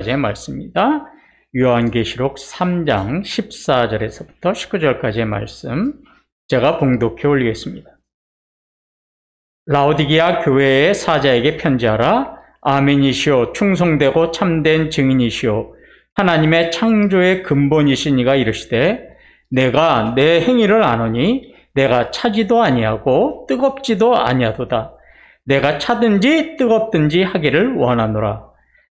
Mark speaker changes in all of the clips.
Speaker 1: 19절까지의 말씀입니다. 요한계시록 3장 14절에서부터 19절까지의 말씀 제가 봉독해 올리겠습니다. 라오디게아 교회의 사자에게 편지하라. 아멘이시오 충성되고 참된 증인이시오 하나님의 창조의 근본이신 이가 이르시되 내가 내 행위를 아노니 내가 차지도 아니하고 뜨겁지도 아니하도다. 내가 차든지 뜨겁든지 하기를 원하노라.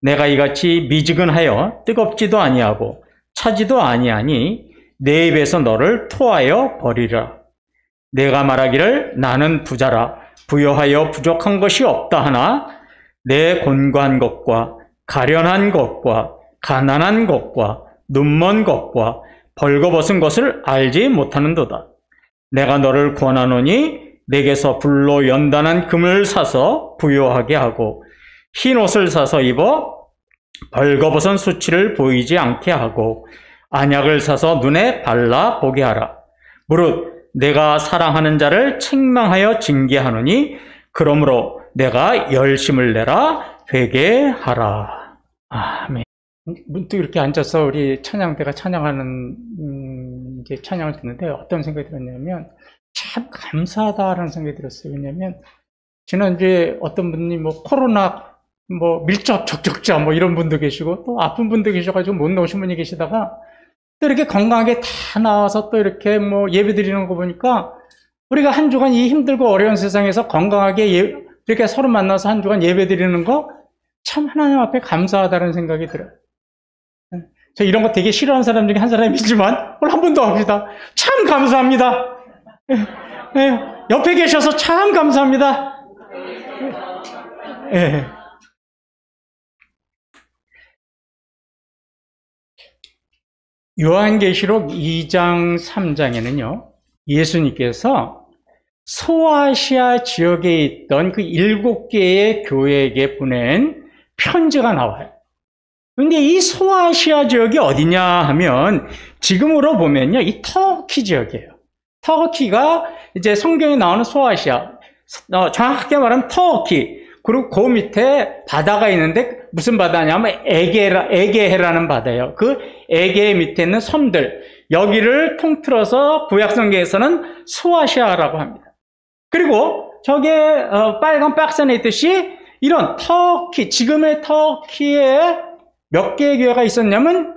Speaker 1: 내가 이같이 미지근하여 뜨겁지도 아니하고 차지도 아니하니 내 입에서 너를 토하여 버리라. 내가 말하기를 나는 부자라 부여하여 부족한 것이 없다 하나 내 곤고한 것과 가련한 것과 가난한 것과 눈먼 것과 벌거벗은 것을 알지 못하는도다. 내가 너를 권하노니 내게서 불로 연단한 금을 사서 부요하게 하고 흰 옷을 사서 입어 벌거벗은 수치를 보이지 않게 하고 안약을 사서 눈에 발라 보게 하라. 무릇 내가 사랑하는 자를 책망하여 징계하노니 그러므로 내가 열심을 내라 회개하라. 아멘. 문득 이렇게 앉아서 우리 찬양대가 찬양하는 이제 찬양을 듣는데 어떤 생각이 들었냐면 참 감사하다라는 생각이 들었어요. 왜냐하면 지난주에 어떤 분이 코로나 밀접 접촉자 이런 분도 계시고 또 아픈 분도 계셔가지고 못 나오신 분이 계시다가 또 이렇게 건강하게 다 나와서 또 이렇게 예배 드리는 거 보니까 우리가 한 주간 이 힘들고 어려운 세상에서 건강하게 이렇게 서로 만나서 한 주간 예배 드리는 거 참 하나님 앞에 감사하다는 생각이 들어요. 저 이런 거 되게 싫어하는 사람 중에 한 사람이지만 오늘 한 번 더 합시다. 참 감사합니다. 옆에 계셔서 참 감사합니다. 요한계시록 2장 3장에는요 예수님께서 소아시아 지역에 있던 그 7개의 교회에게 보낸 편지가 나와요. 근데 이 소아시아 지역이 어디냐 하면 지금으로 보면요 이 터키 지역이에요. 터키가 이제 성경에 나오는 소아시아, 정확하게 말하면 터키. 그리고 그 밑에 바다가 있는데 무슨 바다냐면 에게해라는 바다예요. 그 에게 밑에 있는 섬들, 여기를 통틀어서 구약성경에서는 소아시아라고 합니다. 그리고 저게 빨간 박스 안에 있듯이 이런 터키, 지금의 터키에 몇 개의 교회가 있었냐면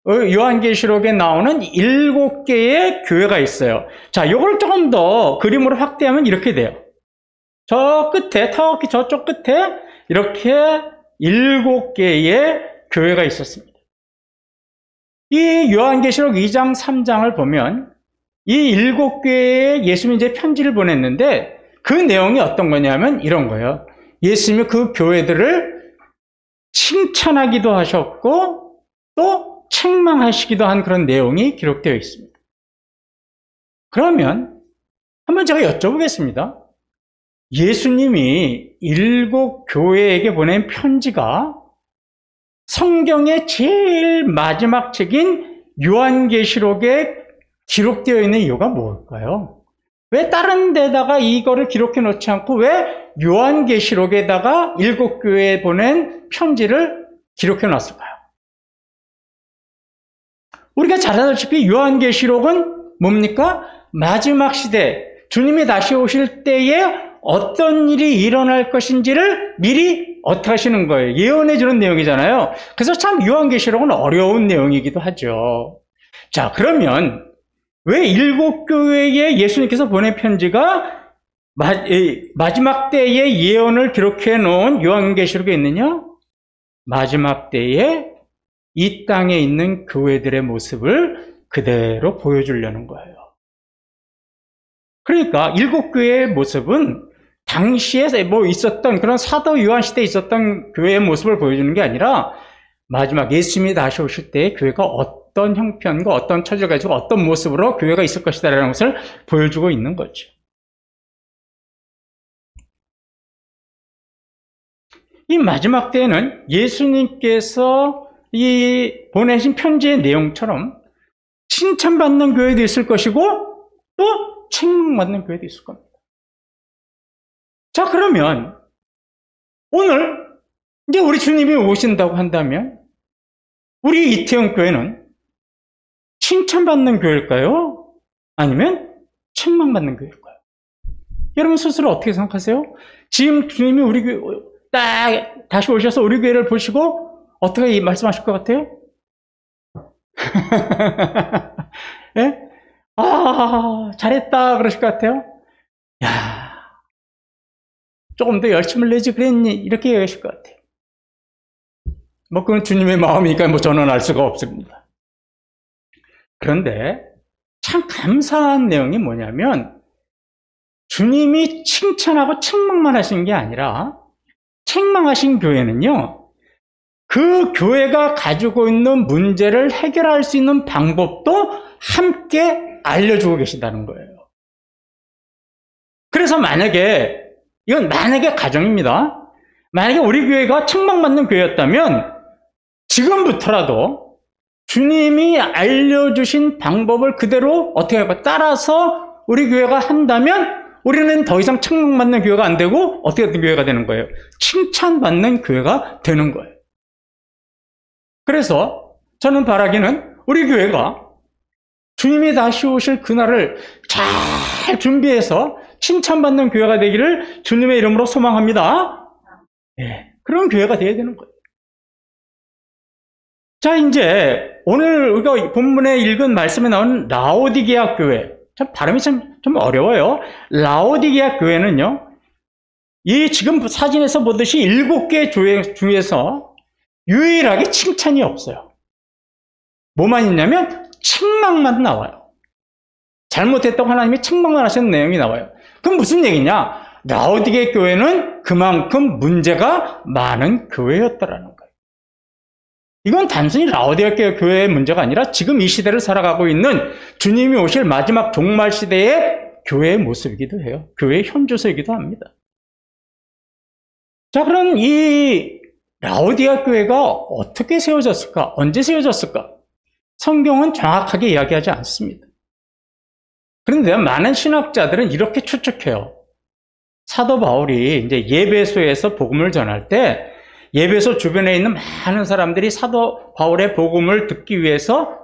Speaker 1: 요한계시록에 나오는 7개의 교회가 있어요. 자, 이걸 조금 더 그림으로 확대하면 이렇게 돼요. 저 끝에, 터키 저쪽 끝에 이렇게 7개의 교회가 있었습니다. 이 요한계시록 2장 3장을 보면 이 7개의 예수님이 이제 편지를 보냈는데 그 내용이 어떤 거냐면 이런 거예요. 예수님이 그 교회들을 칭찬하기도 하셨고 또 책망하시기도 한 그런 내용이 기록되어 있습니다. 그러면 한번 제가 여쭤보겠습니다. 예수님이 7교회에게 보낸 편지가 성경의 제일 마지막 책인 요한계시록에 기록되어 있는 이유가 뭘까요? 왜 다른 데다가 이거를 기록해 놓지 않고 왜 요한계시록에다가 7교회에 보낸 편지를 기록해 놨을까요? 우리가 잘 알다시피 요한계시록은 뭡니까? 마지막 시대, 주님이 다시 오실 때에 어떤 일이 일어날 것인지를 미리 어떻게 하시는 거예요? 예언해 주는 내용이잖아요. 그래서 참 요한계시록은 어려운 내용이기도 하죠. 자, 그러면 왜 7교회에 예수님께서 보낸 편지가 마지막 때의 예언을 기록해 놓은 요한계시록에 있느냐? 마지막 때에 이 땅에 있는 교회들의 모습을 그대로 보여주려는 거예요. 그러니까 7교회의 모습은 당시에 있었던 그런 사도 요한 시대에 있었던 교회의 모습을 보여주는 게 아니라 마지막 예수님이 다시 오실 때 교회가 어떤 형편과 어떤 처지를 가지고 어떤 모습으로 교회가 있을 것이다라는 것을 보여주고 있는 거죠. 이 마지막 때에는 예수님께서 이 보내신 편지의 내용처럼 칭찬받는 교회도 있을 것이고 또 책망받는 교회도 있을 겁니다. 자, 그러면 오늘 이제 우리 주님이 오신다고 한다면 우리 이태원 교회는 칭찬받는 교회일까요? 아니면 책망받는 교회일까요? 여러분 스스로 어떻게 생각하세요? 지금 주님이 우리 교회 딱 다시 오셔서 우리 교회를 보시고 어떻게 말씀하실 것 같아요? 예? 아, 잘했다 그러실 것 같아요? 야, 조금 더 열심을 내지 그랬니? 이렇게 얘기하실 것 같아요. 뭐 그건 주님의 마음이니까 뭐 저는 알 수가 없습니다. 그런데 참 감사한 내용이 뭐냐면 주님이 칭찬하고 책망만 하신 게 아니라 책망하신 교회는요, 그 교회가 가지고 있는 문제를 해결할 수 있는 방법도 함께 알려주고 계신다는 거예요. 그래서 이건 만약에 가정입니다. 만약에 우리 교회가 책망받는 교회였다면 지금부터라도 주님이 알려주신 방법을 그대로 어떻게 할까? 따라서 우리 교회가 한다면 우리는 더 이상 책망받는 교회가 안 되고 어떻게 된 교회가 되는 거예요? 칭찬받는 교회가 되는 거예요. 그래서 저는 바라기는 우리 교회가 주님이 다시 오실 그날을 잘 준비해서 칭찬받는 교회가 되기를 주님의 이름으로 소망합니다. 예, 그런 교회가 되어야 되는 거예요. 자, 이제 오늘 우리가 본문에 읽은 말씀에 나온 라오디게아 교회, 참 발음이 좀 어려워요. 라오디게아 교회는요, 이 지금 사진에서 보듯이 7개 교회 중에서 유일하게 칭찬이 없어요. 뭐만 있냐면 책망만 나와요. 잘못했다고 하나님이 책망만 하시는 내용이 나와요. 그럼 무슨 얘기냐? 라오디게아 교회는 그만큼 문제가 많은 교회였다라는 거예요. 이건 단순히 라오디게아 교회의 문제가 아니라 지금 이 시대를 살아가고 있는 주님이 오실 마지막 종말 시대의 교회의 모습이기도 해요. 교회의 현주소이기도 합니다. 자, 그럼 이 라오디게아 교회가 어떻게 세워졌을까? 언제 세워졌을까? 성경은 정확하게 이야기하지 않습니다. 그런데 많은 신학자들은 이렇게 추측해요. 사도 바울이 이제 예배소에서 복음을 전할 때 예배소 주변에 있는 많은 사람들이 사도 바울의 복음을 듣기 위해서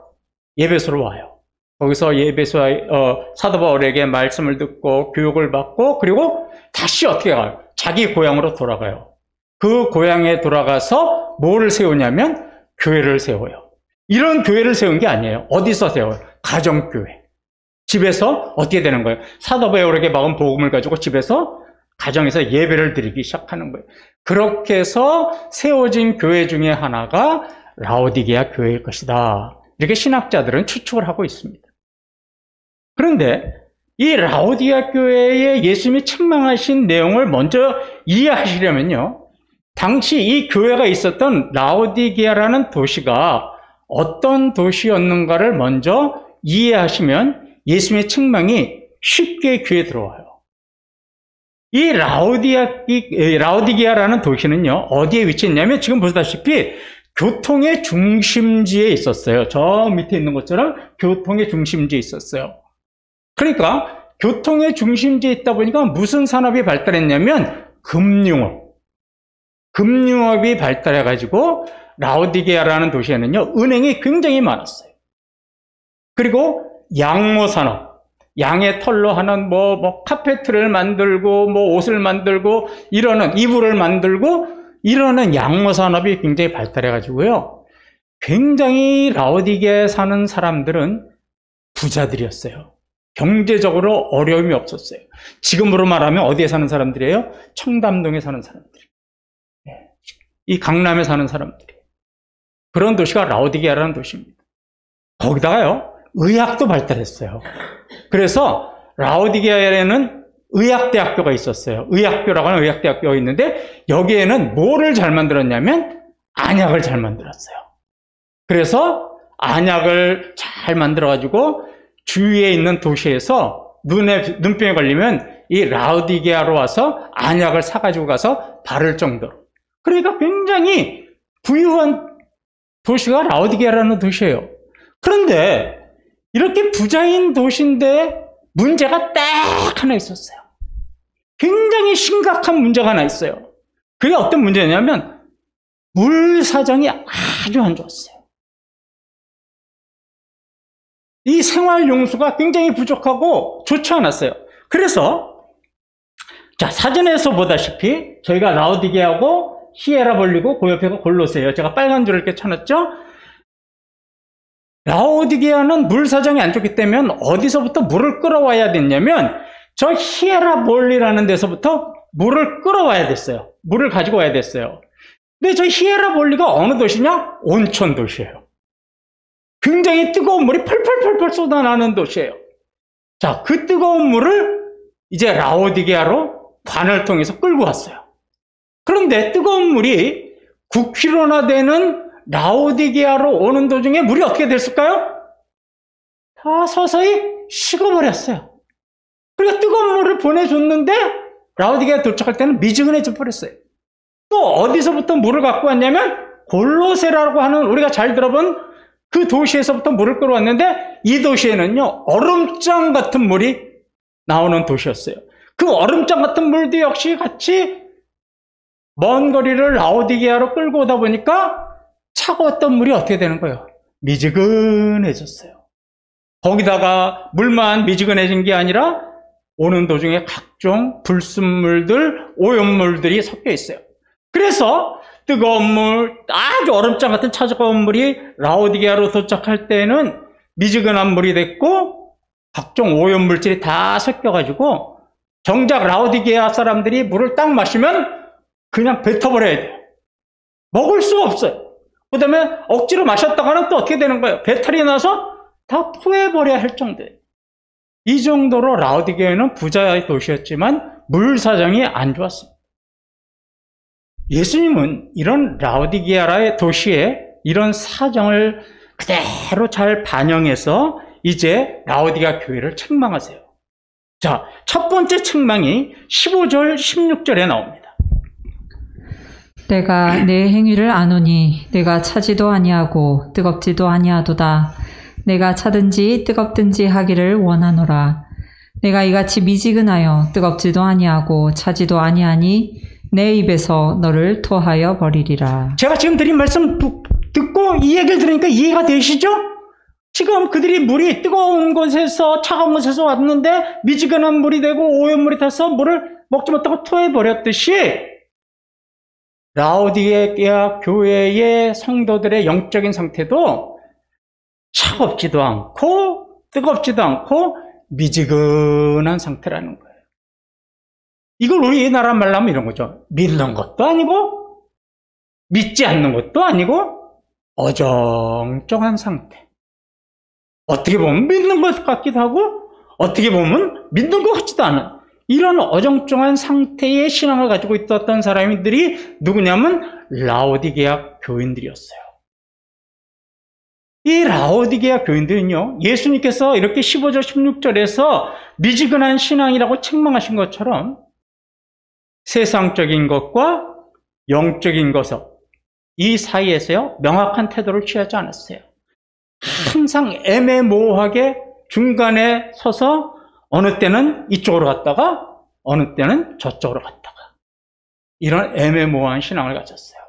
Speaker 1: 예배소로 와요. 거기서 사도 바울에게 말씀을 듣고 교육을 받고 그리고 다시 어떻게 가요? 자기 고향으로 돌아가요. 그 고향에 돌아가서 뭐를 세우냐면 교회를 세워요. 이런 교회를 세운 게 아니에요. 어디서 세워요? 가정교회. 집에서 어떻게 되는 거예요? 사도 바울에게 막은 복음을 가지고 집에서 가정에서 예배를 드리기 시작하는 거예요. 그렇게 해서 세워진 교회 중에 하나가 라오디게아 교회일 것이다. 이렇게 신학자들은 추측을 하고 있습니다. 그런데 이 라오디게아 교회에 예수님이 책망하신 내용을 먼저 이해하시려면요, 당시 이 교회가 있었던 라오디게아라는 도시가 어떤 도시였는가를 먼저 이해하시면 예수님의 책망이 쉽게 귀에 들어와요. 이 라오디게아라는 도시는요, 어디에 위치했냐면 지금 보시다시피 교통의 중심지에 있었어요. 저 밑에 있는 것처럼 교통의 중심지에 있었어요. 그러니까 교통의 중심지에 있다 보니까 무슨 산업이 발달했냐면 금융업이 발달해가지고 라오디게아라는 도시에는요, 은행이 굉장히 많았어요. 그리고 양모산업, 양의 털로 하는 카페트를 만들고 옷을 만들고 이불을 만들고 이러는 양모산업이 굉장히 발달해가지고요, 굉장히 라오디게아에 사는 사람들은 부자들이었어요. 경제적으로 어려움이 없었어요. 지금으로 말하면 어디에 사는 사람들이에요? 청담동에 사는 사람들. 이 강남에 사는 사람들이에요. 그런 도시가 라오디게아라는 도시입니다. 거기다가요, 의학도 발달했어요. 그래서 라오디게아에는 의학대학교가 있었어요. 의학교라고 하는 의학대학교가 있는데 여기에는 뭐를 잘 만들었냐면 안약을 잘 만들었어요. 그래서 안약을 잘 만들어가지고 주위에 있는 도시에서 눈병에 걸리면 이 라오디게아로 와서 안약을 사가지고 가서 바를 정도로. 그러니까 굉장히 부유한 도시가 라오디게아라는 도시예요. 그런데 이렇게 부자인 도시인데 문제가 딱 하나 있었어요. 굉장히 심각한 문제가 하나 있어요. 그게 어떤 문제냐면 물 사정이 아주 안 좋았어요. 이 생활 용수가 굉장히 부족하고 좋지 않았어요. 그래서 자, 사진에서 보다시피 저희가 라오디게하고 히에라볼리고 그 옆에가 골로새예요. 제가 빨간 줄을 이렇게 쳐놨죠. 라오디게아는 물 사정이 안 좋기 때문에 어디서부터 물을 끌어와야 됐냐면 저 히에라볼리라는 데서부터 물을 끌어와야 됐어요. 물을 가지고 와야 됐어요. 근데 저 히에라볼리가 어느 도시냐? 온천 도시예요. 굉장히 뜨거운 물이 펄펄펄펄 쏟아나는 도시예요. 자, 그 뜨거운 물을 이제 라오디게아로 관을 통해서 끌고 왔어요. 그런데 뜨거운 물이 9km나 되는 라오디게아로 오는 도중에 물이 어떻게 됐을까요? 다 서서히 식어버렸어요. 그러니까 뜨거운 물을 보내줬는데 라오디게아 도착할 때는 미지근해져 버렸어요. 또 어디서부터 물을 갖고 왔냐면 골로새라고 하는 우리가 잘 들어본 그 도시에서부터 물을 끌어왔는데 이 도시에는요 얼음장 같은 물이 나오는 도시였어요. 그 얼음장 같은 물도 역시 같이 먼 거리를 라오디게아로 끌고 오다 보니까 차가웠던 물이 어떻게 되는 거예요? 미지근해졌어요. 거기다가 물만 미지근해진 게 아니라 오는 도중에 각종 불순물들, 오염물들이 섞여 있어요. 그래서 뜨거운 물, 아주 얼음장 같은 차가운 물이 라오디게아로 도착할 때는 미지근한 물이 됐고 각종 오염물질이 다 섞여가지고 정작 라오디게아 사람들이 물을 딱 마시면 그냥 뱉어버려야 돼요. 먹을 수가 없어요. 그 다음에 억지로 마셨다가는 또 어떻게 되는 거예요? 배탈이 나서 다 토해버려야 할 정도예요. 이 정도로 라오디게아는 부자의 도시였지만 물 사정이 안 좋았습니다. 예수님은 이런 라오디게아의 도시에 이런 사정을 그대로 잘 반영해서 이제 라오디게아 교회를 책망하세요. 자, 첫 번째 책망이 15절, 16절에 나옵니다.
Speaker 2: 내가 내 행위를 아노니 내가 차지도 아니하고 뜨겁지도 아니하도다. 내가 차든지 뜨겁든지 하기를 원하노라. 내가 이같이 미지근하여 뜨겁지도 아니하고 차지도 아니하니 내 입에서 너를 토하여 버리리라.
Speaker 1: 제가 지금 드린 말씀 듣고 이 얘기를 들으니까 이해가 되시죠? 지금 그들이 물이 뜨거운 곳에서 차가운 곳에서 왔는데 미지근한 물이 되고 오염물이 타서 물을 먹지 못하고 토해버렸듯이 라오디게아 교회의 성도들의 영적인 상태도 차갑지도 않고 뜨겁지도 않고 미지근한 상태라는 거예요. 이걸 우리나라 말로 하면 이런 거죠. 믿는 것도 아니고 믿지 않는 것도 아니고 어정쩡한 상태. 어떻게 보면 믿는 것 같기도 하고 어떻게 보면 믿는 것 같지도 않은 이런 어정쩡한 상태의 신앙을 가지고 있었던 사람들이 누구냐면 라오디게아 교인들이었어요. 이 라오디게아 교인들은요, 예수님께서 이렇게 15절, 16절에서 미지근한 신앙이라고 책망하신 것처럼 세상적인 것과 영적인 것, 이 사이에서요, 명확한 태도를 취하지 않았어요. 항상 애매모호하게 중간에 서서 어느 때는 이쪽으로 갔다가 어느 때는 저쪽으로 갔다가 이런 애매모호한 신앙을 가졌어요.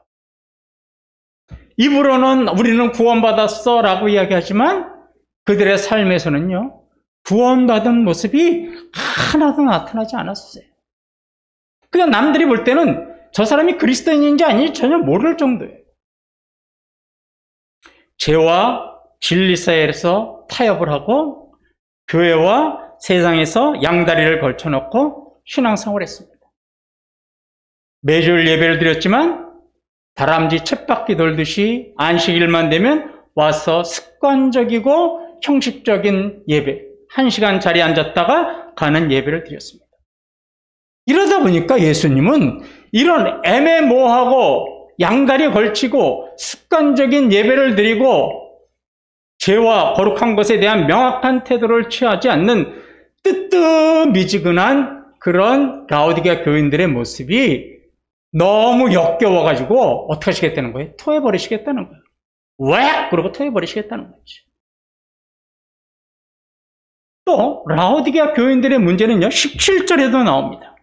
Speaker 1: 입으로는 우리는 구원받았어 라고 이야기하지만 그들의 삶에서는요, 구원받은 모습이 하나도 나타나지 않았어요. 그냥 남들이 볼 때는 저 사람이 그리스도인인지 아닌지 전혀 모를 정도예요. 죄와 진리 사이에서 타협을 하고 교회와 세상에서 양다리를 걸쳐놓고 신앙생활을 했습니다. 매주일 예배를 드렸지만 다람쥐 쳇바퀴 돌듯이 안식일만 되면 와서 습관적이고 형식적인 예배, 1시간 자리에 앉았다가 가는 예배를 드렸습니다. 이러다 보니까 예수님은 이런 애매모호하고 양다리 걸치고 습관적인 예배를 드리고 죄와 거룩한 것에 대한 명확한 태도를 취하지 않는 뜨뜻미지근한 그런 라오디게아 교인들의 모습이 너무 역겨워가지고 어떻게 하시겠다는 거예요? 토해버리시겠다는 거예요. 왜? 그러고 토해버리시겠다는 거죠. 또 라오디게아 교인들의 문제는요, 17절에도 나옵니다.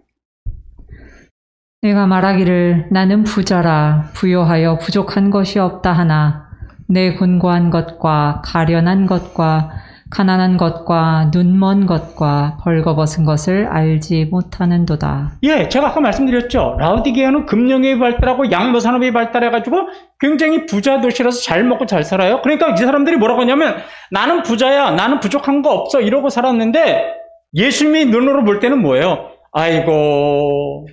Speaker 2: 내가 말하기를 나는 부자라 부요하여 부족한 것이 없다 하나 내 곤고한 것과 가련한 것과 가난한 것과 눈먼 것과 벌거벗은 것을 알지 못하는도다.
Speaker 1: 예, 제가 아까 말씀드렸죠. 라오디게아는 금융이 발달하고 양모산업이 발달해가지고 굉장히 부자 도시라서 잘 먹고 잘 살아요. 그러니까 이 사람들이 뭐라고 하냐면 나는 부자야, 나는 부족한 거 없어 이러고 살았는데 예수님이 눈으로 볼 때는 뭐예요? 아이고,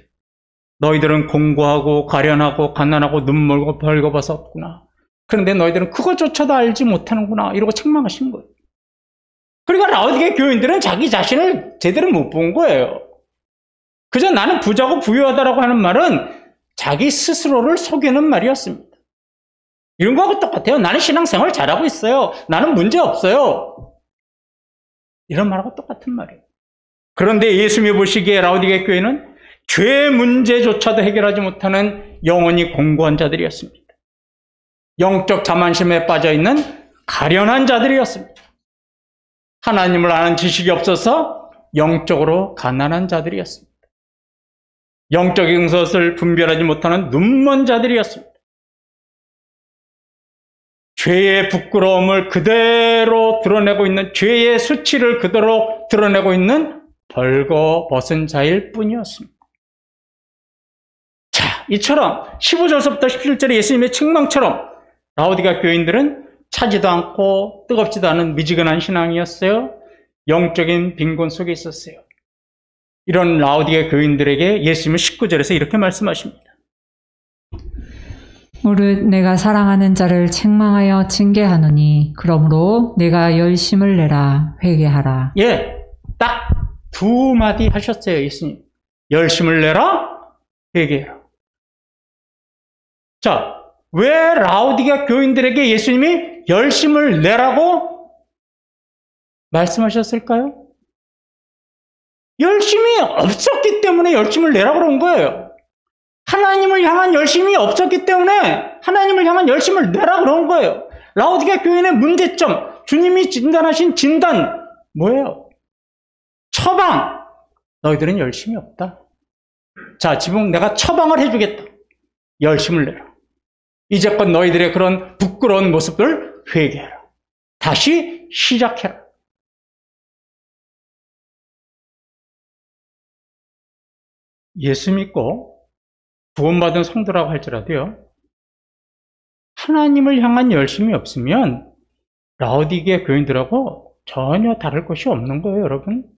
Speaker 1: 너희들은 공고하고 가련하고 가난하고 눈멀고 벌거벗었구나. 그런데 너희들은 그것조차도 알지 못하는구나 이러고 책망하신 거예요. 그러니까 라오디게 교인들은 자기 자신을 제대로 못 본 거예요. 그저 나는 부자고 부유하다라고 하는 말은 자기 스스로를 속이는 말이었습니다. 이런 거하고 똑같아요. 나는 신앙생활 잘하고 있어요. 나는 문제 없어요. 이런 말하고 똑같은 말이에요. 그런데 예수님이 보시기에 라오디게 교회는 죄 문제조차도 해결하지 못하는 영혼이 공고한 자들이었습니다. 영적 자만심에 빠져있는 가련한 자들이었습니다. 하나님을 아는 지식이 없어서 영적으로 가난한 자들이었습니다. 영적인 것을 분별하지 못하는 눈먼 자들이었습니다. 죄의 부끄러움을 그대로 드러내고 있는, 죄의 수치를 그대로 드러내고 있는 벌거벗은 자일 뿐이었습니다. 자, 이처럼 15절부터 17절의 예수님의 책망처럼 라오디게아 교인들은 차지도 않고 뜨겁지도 않은 미지근한 신앙이었어요. 영적인 빈곤 속에 있었어요. 이런 라오디게아 교인들에게 예수님은 19절에서 이렇게 말씀하십니다.
Speaker 2: 무릇 내가 사랑하는 자를 책망하여 징계하노니 그러므로 내가 열심을 내라 회개하라.
Speaker 1: 예, 딱 두 마디 하셨어요, 예수님. 열심을 내라, 회개해라. 자, 왜 라오디게아 교인들에게 예수님이 열심을 내라고 말씀하셨을까요? 열심이 없었기 때문에 열심을 내라고 그런 거예요. 하나님을 향한 열심이 없었기 때문에 하나님을 향한 열심을 내라고 그런 거예요. 라오디게아 교인의 문제점, 주님이 진단하신 진단 뭐예요? 처방, 너희들은 열심이 없다. 자, 지금 내가 처방을 해주겠다. 열심을 내라. 이제껏 너희들의 그런 부끄러운 모습을 회개해라. 다시 시작해라. 예수 믿고 구원받은 성도라고 할지라도요, 하나님을 향한 열심이 없으면 라오디게아 교인들하고 전혀 다를 것이 없는 거예요, 여러분.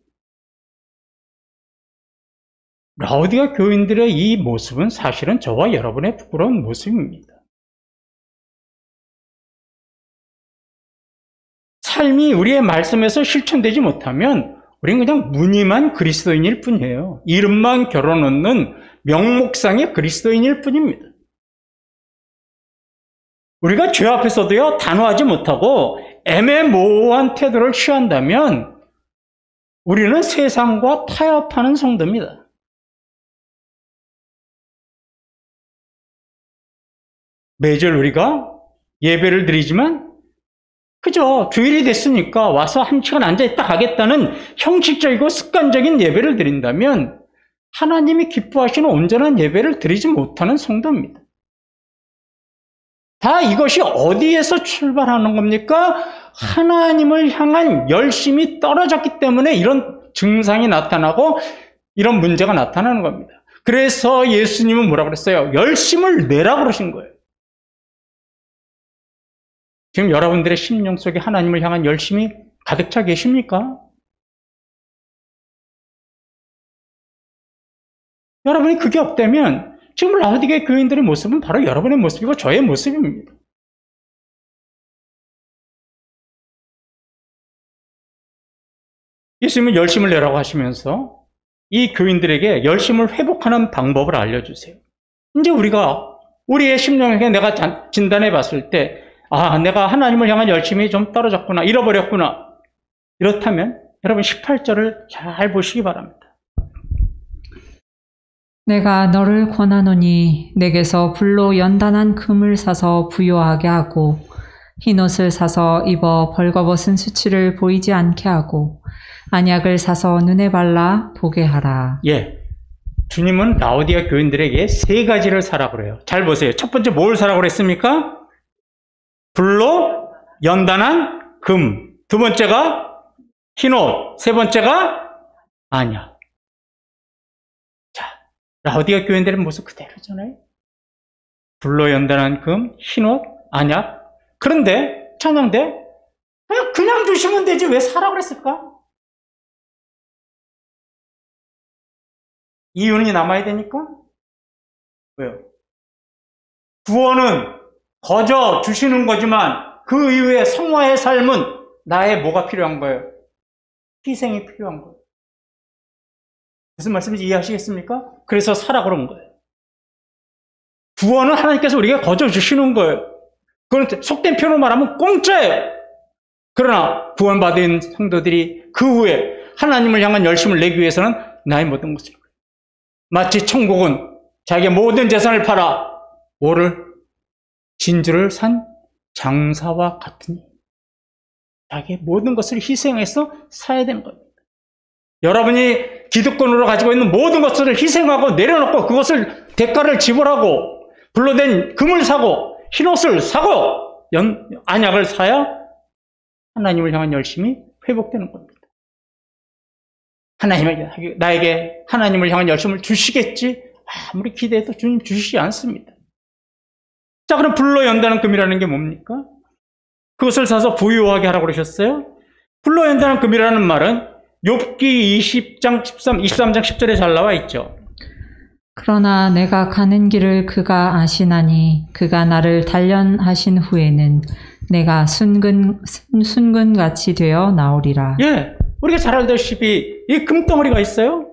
Speaker 1: 라오디게아 교인들의 이 모습은 사실은 저와 여러분의 부끄러운 모습입니다. 삶이 우리의 말씀에서 실천되지 못하면 우리는 그냥 무늬만 그리스도인일 뿐이에요. 이름만 결혼놓는 명목상의 그리스도인일 뿐입니다. 우리가 죄 앞에서도요, 단호하지 못하고 애매모호한 태도를 취한다면 우리는 세상과 타협하는 성도입니다. 매절 우리가 예배를 드리지만 그저 주일이 됐으니까 와서 한 시간 앉아있다 가겠다는 형식적이고 습관적인 예배를 드린다면 하나님이 기뻐하시는 온전한 예배를 드리지 못하는 성도입니다. 다 이것이 어디에서 출발하는 겁니까? 하나님을 향한 열심이 떨어졌기 때문에 이런 증상이 나타나고 이런 문제가 나타나는 겁니다. 그래서 예수님은 뭐라고 그랬어요? 열심을 내라 그러신 거예요. 지금 여러분들의 심령 속에 하나님을 향한 열심이 가득 차 계십니까? 여러분이 그게 없다면 지금 라오디게아 교인들의 모습은 바로 여러분의 모습이고 저의 모습입니다. 예수님은 열심을 내라고 하시면서 이 교인들에게 열심을 회복하는 방법을 알려주세요. 이제 우리가 우리의 심령에게 내가 진단해 봤을 때 내가 하나님을 향한 열심이 좀 떨어졌구나, 잃어버렸구나. 이렇다면 여러분 18절을 잘 보시기 바랍니다.
Speaker 2: 내가 너를 권하노니 내게서 불로 연단한 금을 사서 부요하게 하고 흰옷을 사서 입어 벌거벗은 수치를 보이지 않게 하고 안약을 사서 눈에 발라 보게 하라.
Speaker 1: 예, 주님은 라오디게아 교인들에게 세 가지를 사라 그래요. 잘 보세요. 첫 번째 뭘 사라고 그랬습니까? 불로 연단한 금. 두 번째가 흰옷, 세 번째가 안약. 자, 라오디가 교인들의 모습 그대로잖아요. 불로 연단한 금, 흰옷, 안약. 그런데 찬양대 그냥 주시면 되지 왜 사라 그랬을까? 이유는 남아야 되니까? 왜요? 구원은 거저 주시는 거지만 그 이후에 성화의 삶은 나의 뭐가 필요한 거예요? 희생이 필요한 거예요. 무슨 말씀인지 이해하시겠습니까? 그래서 사라 그런 거예요. 구원은 하나님께서 우리에게 거저 주시는 거예요. 그건 속된 표현으로 말하면 공짜예요. 그러나 구원받은 성도들이 그 후에 하나님을 향한 열심을 내기 위해서는 나의 모든 것을, 마치 천국은 자기의 모든 재산을 팔아 뭐를? 진주를 산 장사와 같으니 자기의 모든 것을 희생해서 사야 되는 겁니다. 여러분이 기득권으로 가지고 있는 모든 것을 희생하고 내려놓고 그것을 대가를 지불하고 불로 된 금을 사고 흰옷을 사고 안약을 사야 하나님을 향한 열심이 회복되는 겁니다. 나에게 하나님을 향한 열심을 주시겠지? 아무리 기대해도 주님 주시지 않습니다. 자, 그럼 불로 연다는 금이라는 게 뭡니까? 그것을 사서 부유하게 하라고 그러셨어요? 불로 연다는 금이라는 말은 욥기 23장 10절에 잘 나와 있죠.
Speaker 2: 그러나 내가 가는 길을 그가 아시나니 그가 나를 단련하신 후에는 내가 순근같이 되어 나오리라.
Speaker 1: 예, 우리가 잘 알다시피 이 금덩어리가 있어요.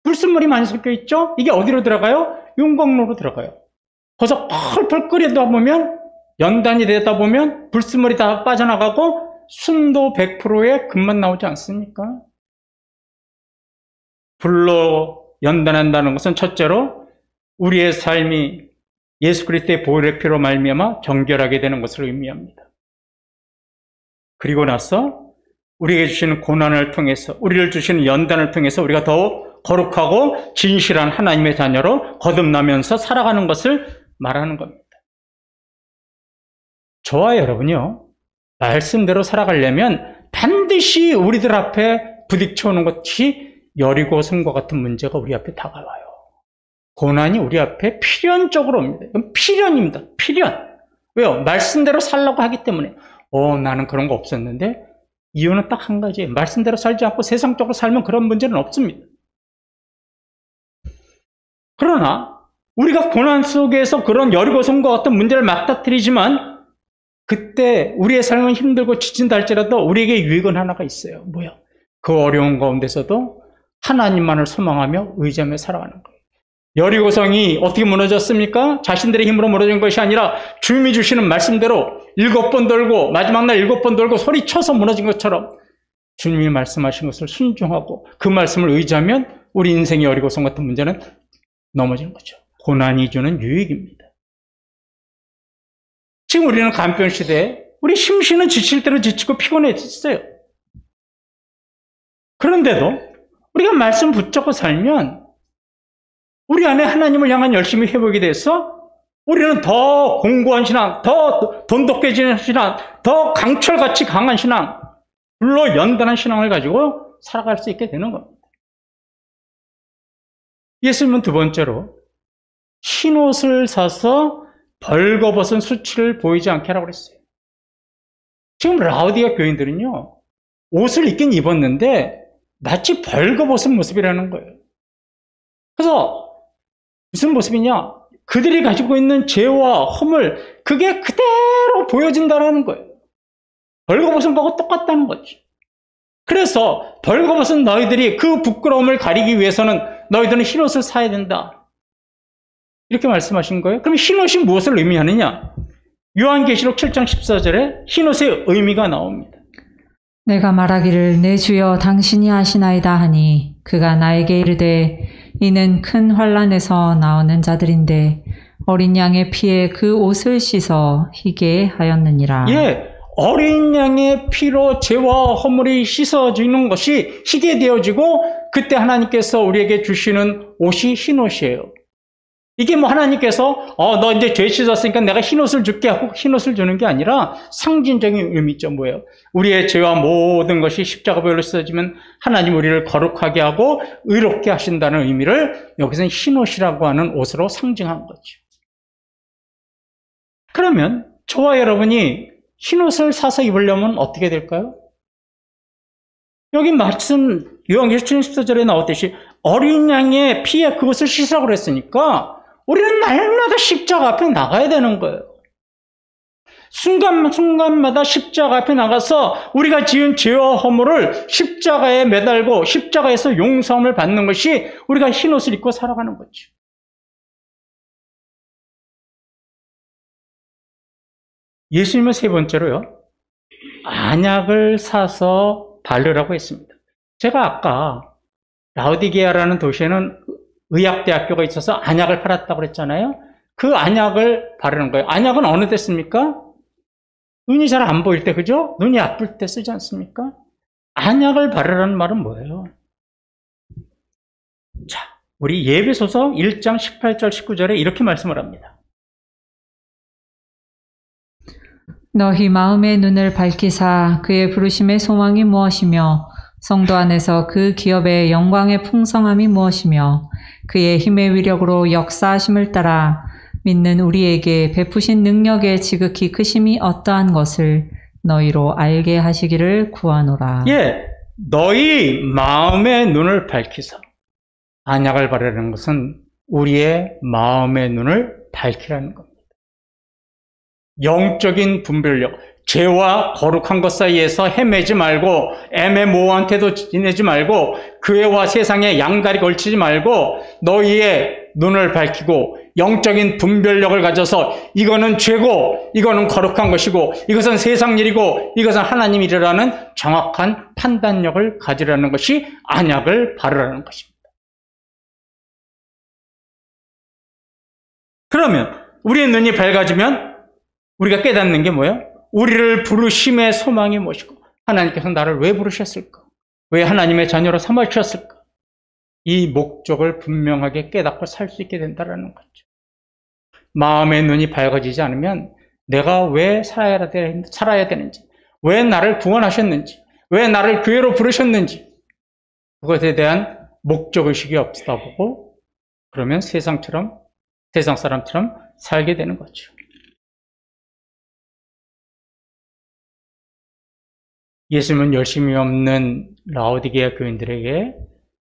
Speaker 1: 불순물이 많이 섞여 있죠. 이게 어디로 들어가요? 윤곽로로 들어가요. 거기서 펄펄 끓이다 보면 연단이 되다 보면 불순물이 다 빠져나가고 순도 100%의 금만 나오지 않습니까? 불로 연단한다는 것은 첫째로 우리의 삶이 예수 그리스도의 보혈의 피로 말미암아 정결하게 되는 것을 의미합니다. 그리고 나서 우리에게 주시는 고난을 통해서, 우리를 주시는 연단을 통해서 우리가 더욱 거룩하고 진실한 하나님의 자녀로 거듭나면서 살아가는 것을 말하는 겁니다. 저와 여러분이요, 말씀대로 살아가려면 반드시 우리들 앞에 부딪혀오는 것이 여리고성과 같은 문제가 우리 앞에 다가와요. 고난이 우리 앞에 필연적으로 옵니다. 이건 필연입니다. 필연. 왜요? 말씀대로 살라고 하기 때문에. 나는 그런 거 없었는데, 이유는 딱 한 가지예요. 말씀대로 살지 않고 세상적으로 살면 그런 문제는 없습니다. 그러나 우리가 고난 속에서 그런 여리고성과 같은 문제를 맞닥뜨리지만 그때 우리의 삶은 힘들고 지친다 할지라도 우리에게 유익은 하나가 있어요. 뭐야? 그 어려운 가운데서도 하나님만을 소망하며 의지하며 살아가는 거예요. 여리고성이 어떻게 무너졌습니까? 자신들의 힘으로 무너진 것이 아니라 주님이 주시는 말씀대로 7번 돌고 마지막 날 7번 돌고 소리쳐서 무너진 것처럼 주님이 말씀하신 것을 순종하고 그 말씀을 의지하면 우리 인생의 여리고성 같은 문제는 넘어지는 거죠. 고난이 주는 유익입니다. 지금 우리는 간병 시대에 우리 심신은 지칠 대로 지치고 피곤해졌어요. 그런데도 우리가 말씀 붙잡고 살면 우리 안에 하나님을 향한 열심이 회복이 돼서 우리는 더 공고한 신앙, 더 돈독해지는 신앙, 더 강철같이 강한 신앙, 불로 연단한 신앙을 가지고 살아갈 수 있게 되는 겁니다. 예수님은 두 번째로 흰옷을 사서 벌거벗은 수치를 보이지 않게 하라고 그랬어요. 지금 라오디가 교인들은요, 옷을 입긴 입었는데 마치 벌거벗은 모습이라는 거예요. 그래서 무슨 모습이냐? 그들이 가지고 있는 죄와 허물, 그게 그대로 보여진다는 거예요. 벌거벗은 거하고 똑같다는 거죠. 그래서 벌거벗은 너희들이 그 부끄러움을 가리기 위해서는 너희들은 흰옷을 사야 된다. 이렇게 말씀하신 거예요. 그럼 흰옷이 무엇을 의미하느냐? 요한계시록 7장 14절에 흰옷의 의미가 나옵니다.
Speaker 2: 내가 말하기를 내 주여 당신이 아시나이다 하니 그가 나에게 이르되 이는 큰 환난에서 나오는 자들인데 어린 양의 피에 그 옷을 씻어 희게 하였느니라.
Speaker 1: 예, 어린 양의 피로 죄와 허물이 씻어지는 것이 희게 되어지고 그때 하나님께서 우리에게 주시는 옷이 흰옷이에요. 이게 뭐 하나님께서 너 이제 죄 씻었으니까 내가 흰옷을 줄게 하고 흰옷을 주는 게 아니라 상징적인 의미죠. 뭐예요? 우리의 죄와 모든 것이 십자가별로 씻어지면 하나님 우리를 거룩하게 하고 의롭게 하신다는 의미를 여기서는 흰옷이라고 하는 옷으로 상징한 거죠. 그러면 저와 여러분이 흰옷을 사서 입으려면 어떻게 될까요? 여기 말씀 요한계시록 14절에 나왔듯이 어린 양의 피에 그것을 씻으라고 그랬으니까 우리는 날마다 십자가 앞에 나가야 되는 거예요. 순간마다 십자가 앞에 나가서 우리가 지은 죄와 허물을 십자가에 매달고 십자가에서 용서함을 받는 것이 우리가 흰옷을 입고 살아가는 거죠. 예수님은 세 번째로요, 안약을 사서 바르라고 했습니다. 제가 아까 라오디게아라는 도시에는 의학대학교가 있어서 안약을 팔았다고 그랬잖아요. 그 안약을 바르는 거예요. 안약은 어느 때 씁니까? 눈이 잘 안 보일 때, 그죠? 눈이 아플 때 쓰지 않습니까? 안약을 바르라는 말은 뭐예요? 자, 우리 예배소서 1장 18절 19절에 이렇게 말씀을 합니다.
Speaker 2: 너희 마음의 눈을 밝히사 그의 부르심의 소망이 무엇이며 성도 안에서 그 기업의 영광의 풍성함이 무엇이며 그의 힘의 위력으로 역사하심을 따라 믿는 우리에게 베푸신 능력의 지극히 크심이 어떠한 것을 너희로 알게 하시기를 구하노라.
Speaker 1: 예, 너희 마음의 눈을 밝히사. 안약을 바르는 것은 우리의 마음의 눈을 밝히라는 겁니다. 영적인 분별력, 죄와 거룩한 것 사이에서 헤매지 말고 애매모호한 태도 지내지 말고 그 애와 세상에 양다리 걸치지 말고 너희의 눈을 밝히고 영적인 분별력을 가져서 이거는 죄고 이거는 거룩한 것이고 이것은 세상 일이고 이것은 하나님 일이라는 정확한 판단력을 가지라는 것이 안약을 바르라는 것입니다. 그러면 우리의 눈이 밝아지면 우리가 깨닫는 게 뭐예요? 우리를 부르심의 소망이 무엇이고 하나님께서 나를 왜 부르셨을까? 왜 하나님의 자녀로 삼아주셨을까? 이 목적을 분명하게 깨닫고 살 수 있게 된다는 거죠. 마음의 눈이 밝아지지 않으면 내가 왜 살아야 되는지, 왜 나를 구원하셨는지, 왜 나를 교회로 부르셨는지 그것에 대한 목적의식이 없다 보고 그러면 세상 사람처럼 살게 되는 거죠. 예수님은 열심이 없는 라오디게아 교인들에게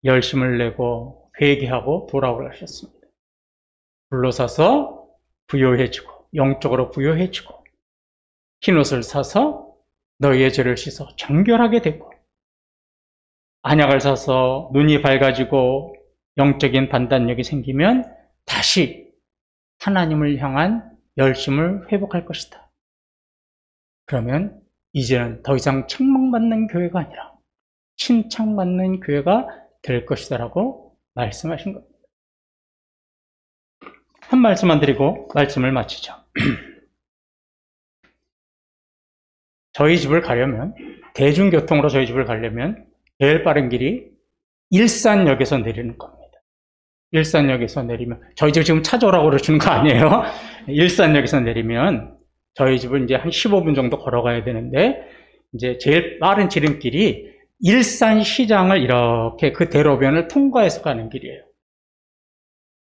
Speaker 1: 열심을 내고 회개하고 돌아오라 하셨습니다. 불로 사서 부요해지고 영적으로 부요해지고 흰옷을 사서 너희의 죄를 씻어 정결하게 되고 안약을 사서 눈이 밝아지고 영적인 판단력이 생기면 다시 하나님을 향한 열심을 회복할 것이다. 그러면 이제는 더 이상 책망받는 교회가 아니라 칭찬받는 교회가 될 것이다라고 말씀하신 겁니다. 한 말씀만 드리고 말씀을 마치죠. 저희 집을 가려면 대중교통으로 저희 집을 가려면 제일 빠른 길이 일산역에서 내리는 겁니다. 일산역에서 내리면 저희 집 지금 찾아오라고 그러시는 거 아니에요? 일산역에서 내리면 저희 집을 이제 한 15분 정도 걸어가야 되는데, 이제 제일 빠른 지름길이 일산시장을 이렇게 그 대로변을 통과해서 가는 길이에요.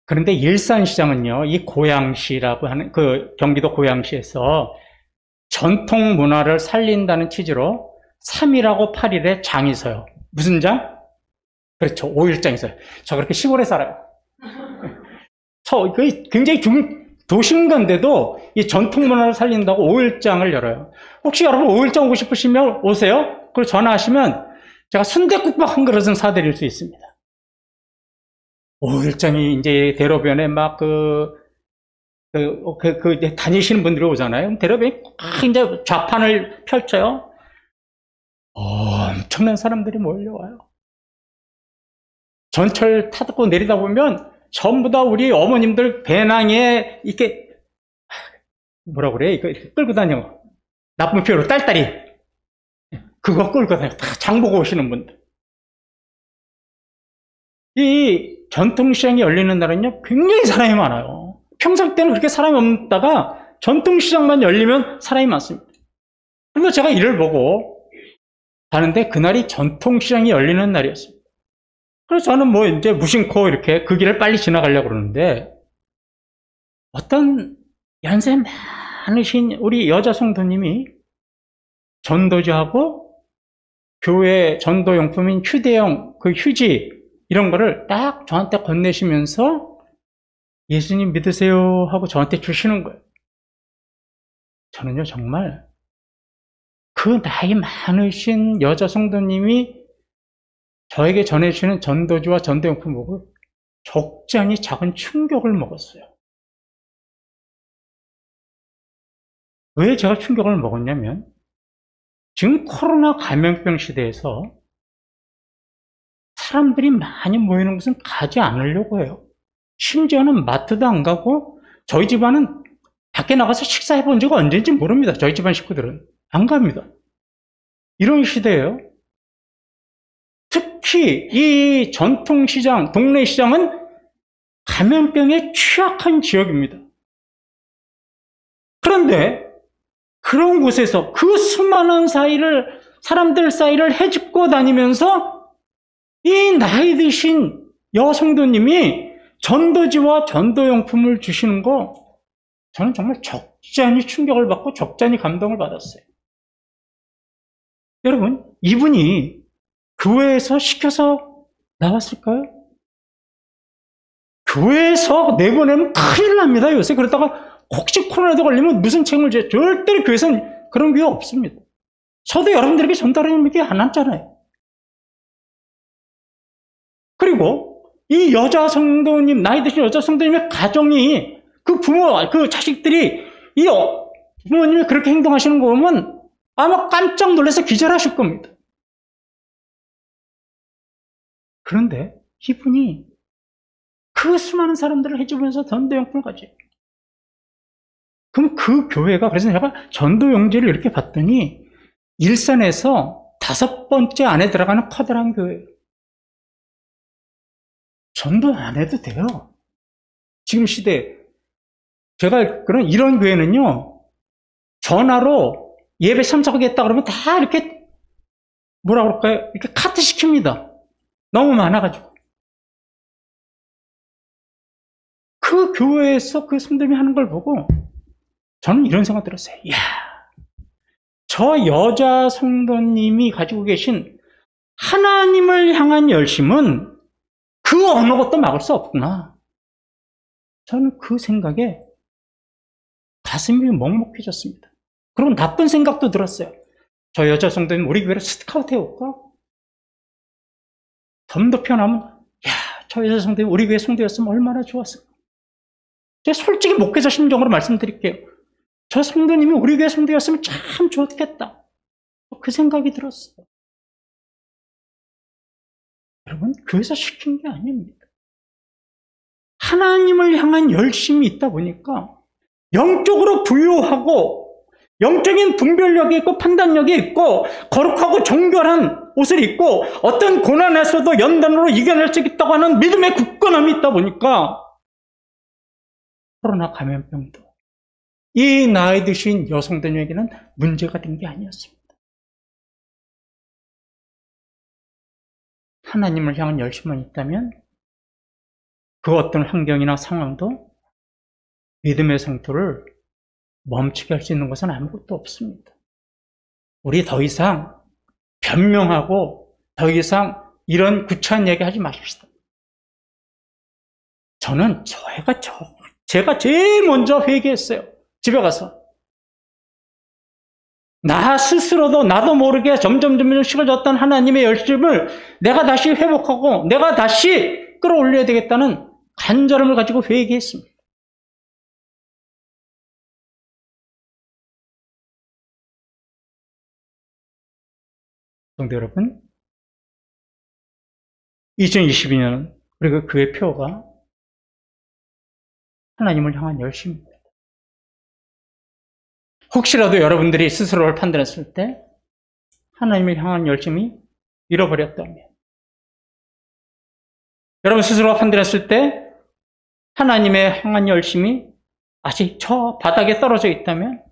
Speaker 1: 그런데 일산시장은요, 이 고양시라고 하는 그 경기도 고양시에서 전통 문화를 살린다는 취지로 3일하고 8일에 장이 서요. 무슨 장? 그렇죠. 5일장이 서요. 저 그렇게 시골에 살아요. 굉장히 도시인 건데도 이 전통 문화를 살린다고 5일장을 열어요. 혹시 여러분 5일장 오고 싶으시면 오세요. 그리고 전화하시면 제가 순댓국밥 한 그릇은 사드릴 수 있습니다. 5일장이 이제 대로변에 막 다니시는 분들이 오잖아요. 대로변에 이제 좌판을 펼쳐요. 엄청난 사람들이 몰려와요. 전철 타고 내리다 보면 전부 다 우리 어머님들 배낭에 이렇게 뭐라 그래? 이거 이렇게 끌고 다녀. 나쁜 표현으로 딸딸이. 그거 끌고 다녀. 다 장 보고 오시는 분들. 이 전통시장이 열리는 날은요, 굉장히 사람이 많아요. 평상 때는 그렇게 사람이 없다가 전통시장만 열리면 사람이 많습니다. 그런데 제가 이를 보고 가는데 그날이 전통시장이 열리는 날이었습니다. 그래서 저는 뭐 이제 무심코 이렇게 그 길을 빨리 지나가려고 그러는데 어떤 연세 많으신 우리 여자 성도님이 전도지하고 교회 전도용품인 휴대용 그 휴지 이런 거를 딱 저한테 건네시면서 예수님 믿으세요 하고 저한테 주시는 거예요. 저는요 정말 그 나이 많으신 여자 성도님이 저에게 전해주시는 전도지와 전도용품 보고 적잖이 작은 충격을 먹었어요. 왜 제가 충격을 먹었냐면 지금 코로나 감염병 시대에서 사람들이 많이 모이는 곳은 가지 않으려고 해요. 심지어는 마트도 안 가고 저희 집안은 밖에 나가서 식사해 본 적이 언제인지 모릅니다. 저희 집안 식구들은 안 갑니다. 이런 시대예요. 특히 이 전통시장, 동네 시장은 감염병에 취약한 지역입니다. 그런데 그런 곳에서 그 수많은 사람들 사이를 헤집고 다니면서 이 나이 드신 여성도님이 전도지와 전도용품을 주시는 거 저는 정말 적잖이 충격을 받고 적잖이 감동을 받았어요. 여러분, 이분이 교회에서 시켜서 나왔을까요? 교회에서 내보내면 큰일 납니다, 요새. 그러다가 혹시 코로나도 걸리면 무슨 책임을 져요? 절대로 교회에서는 그런 교회 없습니다. 저도 여러분들에게 전달하는 얘기 안 했잖아요. 그리고 이 여자 성도님, 나이 드신 여자 성도님의 가정이 그 부모, 그 자식들이 이 부모님이 그렇게 행동하시는 거 보면 아마 깜짝 놀라서 기절하실 겁니다. 그런데 이분이 그 수많은 사람들을 해주면서 전도용품을 가져요. 그럼 그 교회가, 그래서 제가 전도용지를 이렇게 봤더니 일산에서 5번째 안에 들어가는 커다란 교회예요. 전도 안 해도 돼요. 지금 시대에. 제가 그런 이런 교회는요, 전화로 예배 참석하겠다 그러면 다 이렇게 뭐라 그럴까요? 이렇게 카트 시킵니다. 너무 많아가지고. 그 교회에서 그 성도님이 하는 걸 보고 저는 이런 생각 들었어요. 이야, 저 여자 성도님이 가지고 계신 하나님을 향한 열심은 그 어느 것도 막을 수 없구나. 저는 그 생각에 가슴이 먹먹해졌습니다. 그리고 나쁜 생각도 들었어요. 저 여자 성도님 우리 교회로 스카우트 해올까? 덤 덮여나면 야, 저 여자 성도님 우리 교회 성도였으면 얼마나 좋았을까? 제가 솔직히 목회자 심정으로 말씀드릴게요. 저 성도님이 우리 교회 성도였으면 참 좋겠다. 그 생각이 들었어요. 여러분, 교회에서 시킨 게 아닙니다. 하나님을 향한 열심이 있다 보니까 영적으로 부유하고 영적인 분별력이 있고 판단력이 있고 거룩하고 정결한 옷을 입고 어떤 고난에서도 연단으로 이겨낼 수 있다고 하는 믿음의 굳건함이 있다 보니까 코로나 감염병도 이 나이 드신 여성들에게는 문제가 된 게 아니었습니다. 하나님을 향한 열심만 있다면 그 어떤 환경이나 상황도 믿음의 성토를 멈추게 할 수 있는 것은 아무것도 없습니다. 우리 더 이상 변명하고 더 이상 이런 구차한 얘기 하지 마십시다. 저는 제가 제일 먼저 회개했어요. 집에 가서. 나 스스로도 나도 모르게 점점 식어졌던 하나님의 열심을 내가 다시 회복하고 내가 다시 끌어올려야 되겠다는 간절함을 가지고 회개했습니다. 성도 여러분, 2022년 그리고 그의 표가 하나님을 향한 열심입니다. 혹시라도 여러분들이 스스로를 판단했을 때 하나님을 향한 열심이 잃어버렸다면 여러분 스스로가 판단했을 때 하나님의 향한 열심이 아직 저 바닥에 떨어져 있다면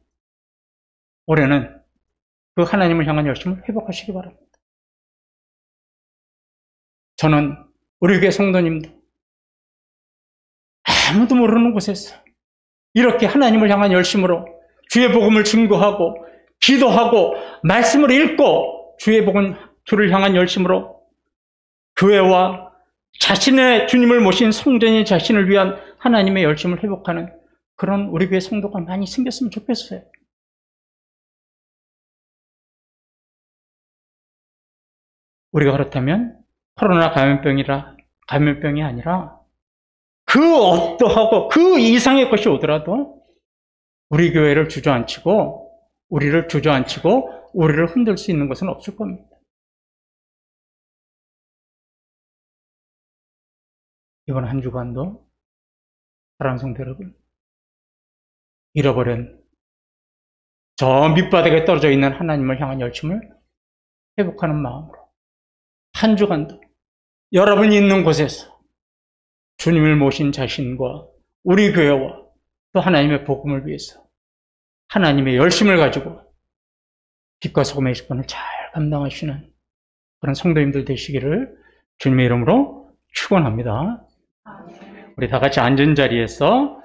Speaker 1: 올해는 그 하나님을 향한 열심을 회복하시기 바랍니다. 저는 우리 교회 성도님도 아무도 모르는 곳에서 이렇게 하나님을 향한 열심으로 주의 복음을 증거하고 기도하고 말씀을 읽고 주를 향한 열심으로 교회와 자신의 주님을 모신 성전인 자신을 위한 하나님의 열심을 회복하는 그런 우리 교회 성도가 많이 생겼으면 좋겠어요. 우리가 그렇다면 코로나 감염병이 아니라 그 어떠하고 그 이상의 것이 오더라도 우리 교회를 주저앉히고 우리를 흔들 수 있는 것은 없을 겁니다. 이번 한 주간도 사랑하는 성도 여러분, 잃어버린 저 밑바닥에 떨어져 있는 하나님을 향한 열심을 회복하는 마음으로 한 주간도 여러분이 있는 곳에서 주님을 모신 자신과 우리 교회와 또 하나님의 복음을 위해서 하나님의 열심을 가지고 빛과 소금의 직분을 잘 감당하시는 그런 성도님들 되시기를 주님의 이름으로 축원합니다. 우리 다 같이 앉은 자리에서